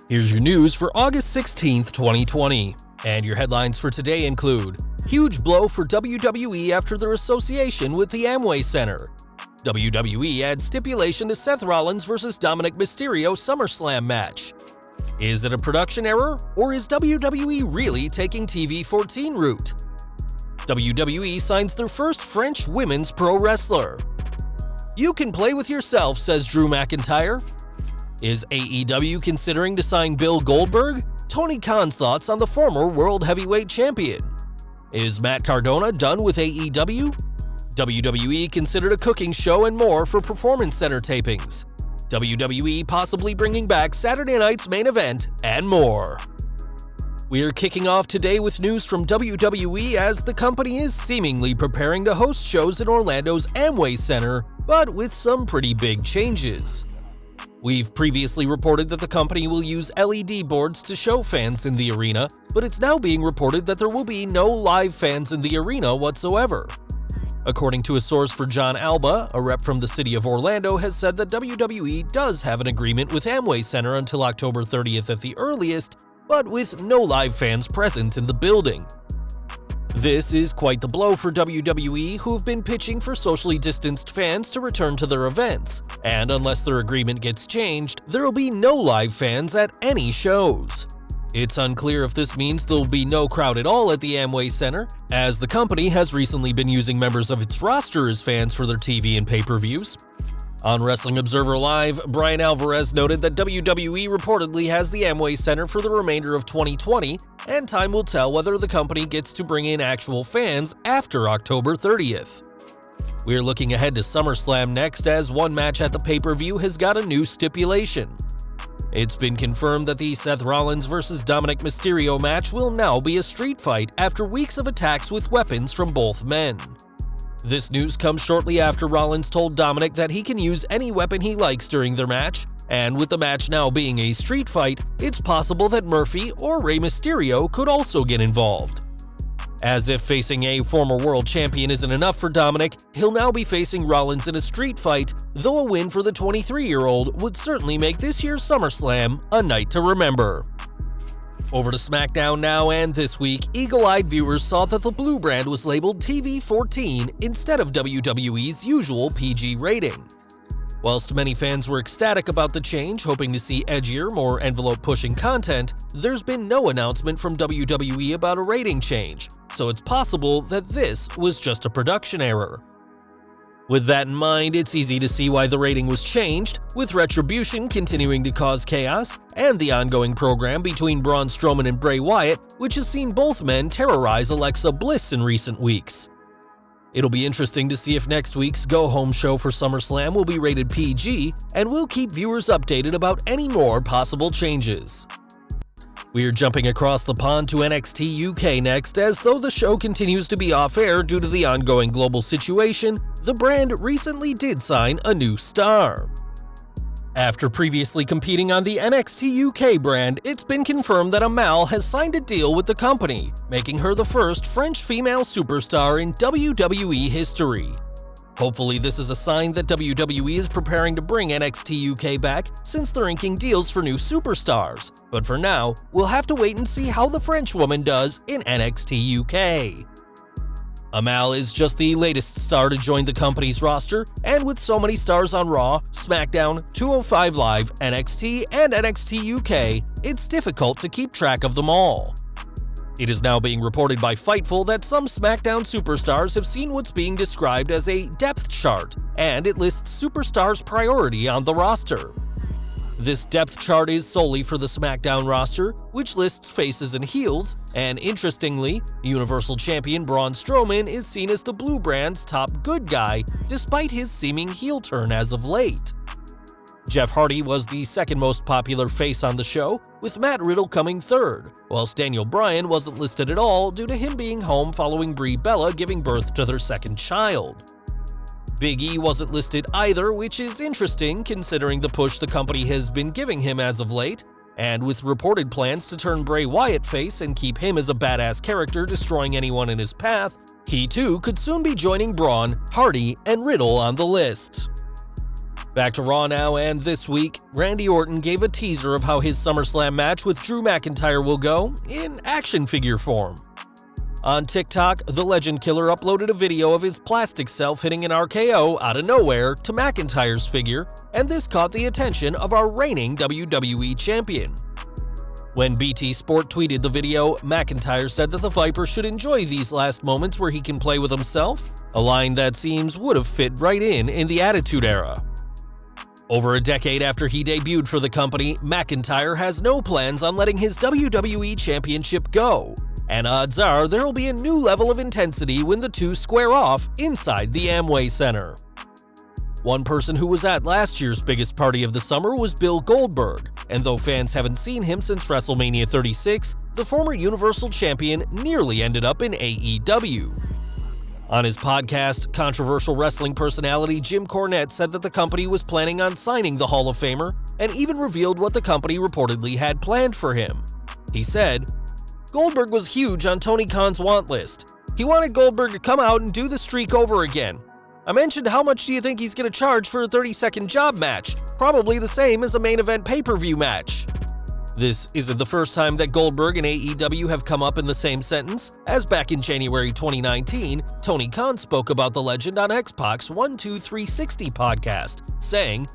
Here's your news for August 16th, 2020. And your headlines for today include: huge blow for WWE after their association with the Amway Center. WWE adds stipulation to Seth Rollins vs. Dominik Mysterio Summerslam match. Is it a production error, or is WWE really taking TV-14 route? WWE signs their first French women's pro wrestler. You can play with yourself, says Drew McIntyre. Is AEW considering to sign Bill Goldberg? Tony Khan's thoughts on the former World Heavyweight Champion. Is Matt Cardona done with AEW? WWE considered a cooking show and more for Performance Center tapings. WWE possibly bringing back Saturday night's main event and more. We are kicking off today with news from WWE as the company is seemingly preparing to host shows in Orlando's Amway Center, but with some pretty big changes. We've previously reported that the company will use LED boards to show fans in the arena, but it's now being reported that there will be no live fans in the arena whatsoever. According to a source for John Alba, a rep from the city of Orlando has said that WWE does have an agreement with Amway Center until October 30th at the earliest, but with no live fans present in the building. This is quite the blow for WWE, who have been pitching for socially distanced fans to return to their events, and unless their agreement gets changed, there will be no live fans at any shows. It's unclear if this means there'll be no crowd at all at the Amway Center, as the company has recently been using members of its roster as fans for their TV and pay-per-views. On Wrestling Observer Live, Brian Alvarez noted that WWE reportedly has the Amway Center for the remainder of 2020, and time will tell whether the company gets to bring in actual fans after October 30th. We're looking ahead to SummerSlam next, as one match at the pay-per-view has got a new stipulation. It's been confirmed that the Seth Rollins vs. Dominik Mysterio match will now be a street fight after weeks of attacks with weapons from both men. This news comes shortly after Rollins told Dominik that he can use any weapon he likes during their match, and with the match now being a street fight, it's possible that Murphy or Rey Mysterio could also get involved. As if facing a former world champion isn't enough for Dominik, he'll now be facing Rollins in a street fight, though a win for the 23-year-old would certainly make this year's SummerSlam a night to remember. Over to SmackDown now, and this week, eagle-eyed viewers saw that the blue brand was labeled TV-14 instead of WWE's usual PG rating. Whilst many fans were ecstatic about the change, hoping to see edgier, more envelope-pushing content, there's been no announcement from WWE about a rating change, so it's possible that this was just a production error. With that in mind, it's easy to see why the rating was changed, with Retribution continuing to cause chaos, and the ongoing program between Braun Strowman and Bray Wyatt, which has seen both men terrorize Alexa Bliss in recent weeks. It'll be interesting to see if next week's go-home show for SummerSlam will be rated PG, and we'll keep viewers updated about any more possible changes. We're jumping across the pond to NXT UK next, as though the show continues to be off-air due to the ongoing global situation, the brand recently did sign a new star. After previously competing on the NXT UK brand, it's been confirmed that Amal has signed a deal with the company, making her the first French female superstar in WWE history. Hopefully this is a sign that WWE is preparing to bring NXT UK back, since they're inking deals for new superstars, but for now, we'll have to wait and see how the French woman does in NXT UK. Amal is just the latest star to join the company's roster, and with so many stars on Raw, SmackDown, 205 Live, NXT, and NXT UK, it's difficult to keep track of them all. It is now being reported by Fightful that some SmackDown superstars have seen what's being described as a depth chart, and it lists superstars' priority on the roster. This depth chart is solely for the SmackDown roster, which lists faces and heels, and interestingly, Universal Champion Braun Strowman is seen as the blue brand's top good guy, despite his seeming heel turn as of late. Jeff Hardy was the second most popular face on the show, with Matt Riddle coming third, whilst Daniel Bryan wasn't listed at all due to him being home following Brie Bella giving birth to their second child. Big E wasn't listed either, which is interesting considering the push the company has been giving him as of late, and with reported plans to turn Bray Wyatt face and keep him as a badass character destroying anyone in his path, he too could soon be joining Braun, Hardy, and Riddle on the list. Back to Raw now, and this week, Randy Orton gave a teaser of how his Summerslam match with Drew McIntyre will go in action figure form. On TikTok, the Legend Killer uploaded a video of his plastic self hitting an RKO out of nowhere to McIntyre's figure, and this caught the attention of our reigning WWE Champion. When BT Sport tweeted the video, McIntyre said that the Viper should enjoy these last moments where he can play with himself, a line that seems would have fit right in the Attitude Era. Over a decade after he debuted for the company, McIntyre has no plans on letting his WWE Championship go, and odds are there will be a new level of intensity when the two square off inside the Amway Center. One person who was at last year's biggest party of the summer was Bill Goldberg, and though fans haven't seen him since WrestleMania 36, the former Universal Champion nearly ended up in AEW. On his podcast, controversial wrestling personality Jim Cornette said that the company was planning on signing the Hall of Famer and even revealed what the company reportedly had planned for him. He said, "Goldberg was huge on Tony Khan's want list. He wanted Goldberg to come out and do the streak over again. I mentioned how much do you think he's going to charge for a 30-second job match? Probably the same as a main event pay-per-view match." This isn't the first time that Goldberg and AEW have come up in the same sentence, as back in January 2019, Tony Khan spoke about the legend on X-Pac's 1-2-360 podcast, saying,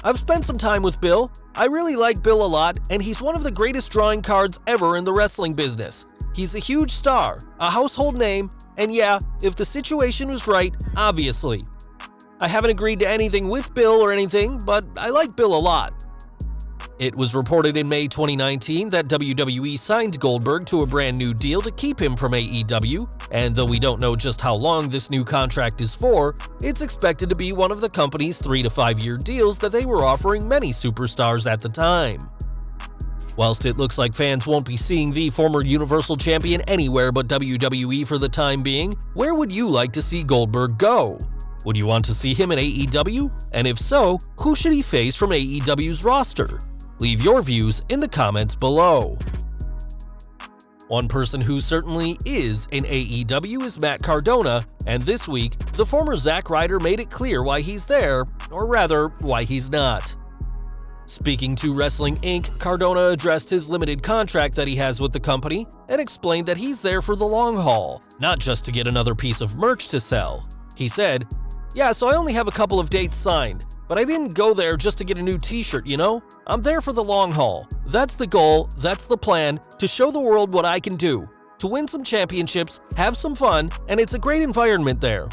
"I've spent some time with Bill. I really like Bill a lot, and he's one of the greatest drawing cards ever in the wrestling business. He's a huge star, a household name, and yeah, if the situation was right, obviously. I haven't agreed to anything with Bill or anything, but I like Bill a lot." It was reported in May 2019 that WWE signed Goldberg to a brand new deal to keep him from AEW, and though we don't know just how long this new contract is for, it's expected to be one of the company's 3 to 5 year deals that they were offering many superstars at the time. Whilst it looks like fans won't be seeing the former Universal Champion anywhere but WWE for the time being, where would you like to see Goldberg go? Would you want to see him in AEW? And if so, who should he face from AEW's roster? Leave your views in the comments below. One person who certainly is in AEW is Matt Cardona, and this week, the former Zack Ryder made it clear why he's there, or rather, why he's not. Speaking to Wrestling Inc., Cardona addressed his limited contract that he has with the company and explained that he's there for the long haul, not just to get another piece of merch to sell. He said, "Yeah, so I only have a couple of dates signed. But I didn't go there just to get a new t-shirt, you know? I'm there for the long haul. That's the goal, that's the plan, to show the world what I can do. To win some championships, have some fun, and it's a great environment there."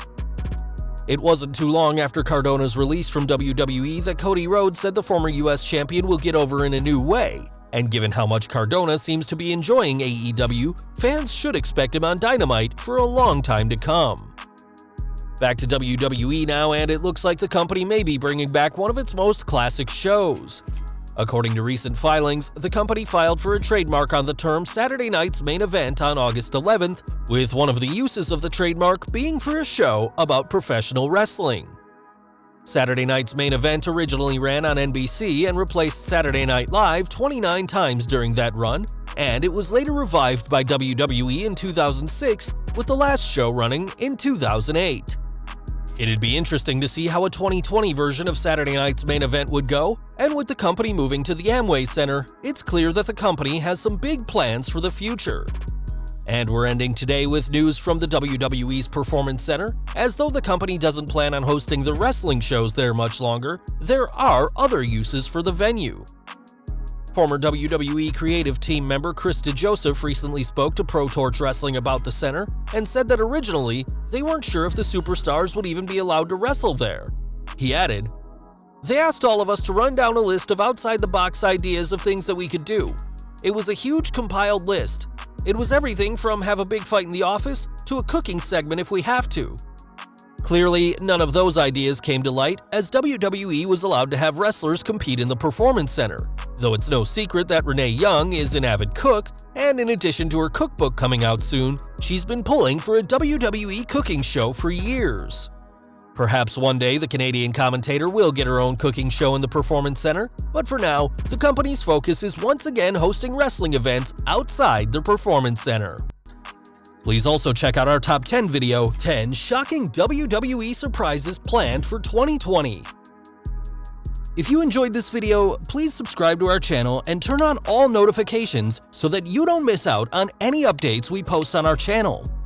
It wasn't too long after Cardona's release from WWE that Cody Rhodes said the former US champion will get over in a new way. And given how much Cardona seems to be enjoying AEW, fans should expect him on Dynamite for a long time to come. Back to WWE now, and it looks like the company may be bringing back one of its most classic shows. According to recent filings, the company filed for a trademark on the term Saturday Night's Main Event on August 11th, with one of the uses of the trademark being for a show about professional wrestling. Saturday Night's Main Event originally ran on NBC and replaced Saturday Night Live 29 times during that run, and it was later revived by WWE in 2006, with the last show running in 2008. It'd be interesting to see how a 2020 version of Saturday Night's Main Event would go, and with the company moving to the Amway Center, it's clear that the company has some big plans for the future. And we're ending today with news from the WWE's Performance Center. As though the company doesn't plan on hosting the wrestling shows there much longer, there are other uses for the venue. Former WWE creative team member Chris DeJoseph recently spoke to Pro Torch Wrestling about the center and said that originally, they weren't sure if the superstars would even be allowed to wrestle there. He added, "They asked all of us to run down a list of outside-the-box ideas of things that we could do. It was a huge compiled list. It was everything from have a big fight in the office to a cooking segment if we have to. Clearly, none of those ideas came to light, as WWE was allowed to have wrestlers compete in the Performance Center, though it's no secret that Renee Young is an avid cook, and in addition to her cookbook coming out soon, she's been pulling for a WWE cooking show for years. Perhaps one day the Canadian commentator will get her own cooking show in the Performance Center, but for now, the company's focus is once again hosting wrestling events outside the Performance Center. Please also check out our top 10 video, 10 Shocking WWE Surprises Planned for 2020. If you enjoyed this video, please subscribe to our channel and turn on all notifications so that you don't miss out on any updates we post on our channel.